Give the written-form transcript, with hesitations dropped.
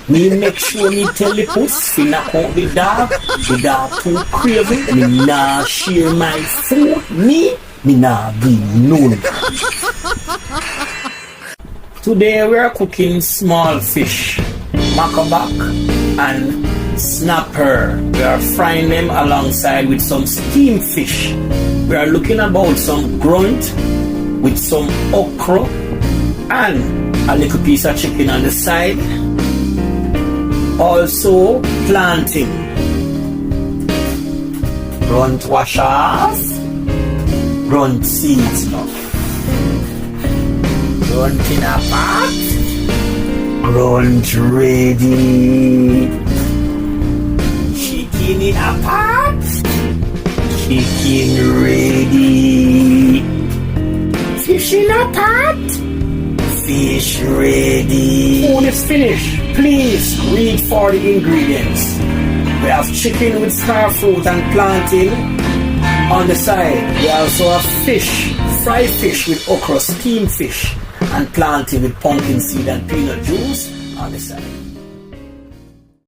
Me make sure me tell the puss to knock out the dog. The dog too crazy. Me nah share my food. Me nah give none. Today we are cooking small fish, mackerback and snapper. We are frying them alongside with some steamed fish. We are looking about some grunt with some okra and a little piece of chicken on the side. Also planting. Grunt wash off. Grunt seeds now. Grunt in a pot. Grunt ready. Chicken in a pot. Chicken ready. Fish in a pot. Fish ready. Food is finished. Please read for the ingredients. We have chicken with star fruit and plantain on the side. We also have fish, fried fish with okra, steamed fish, and plantain with pumpkin seed and peanut juice on the side.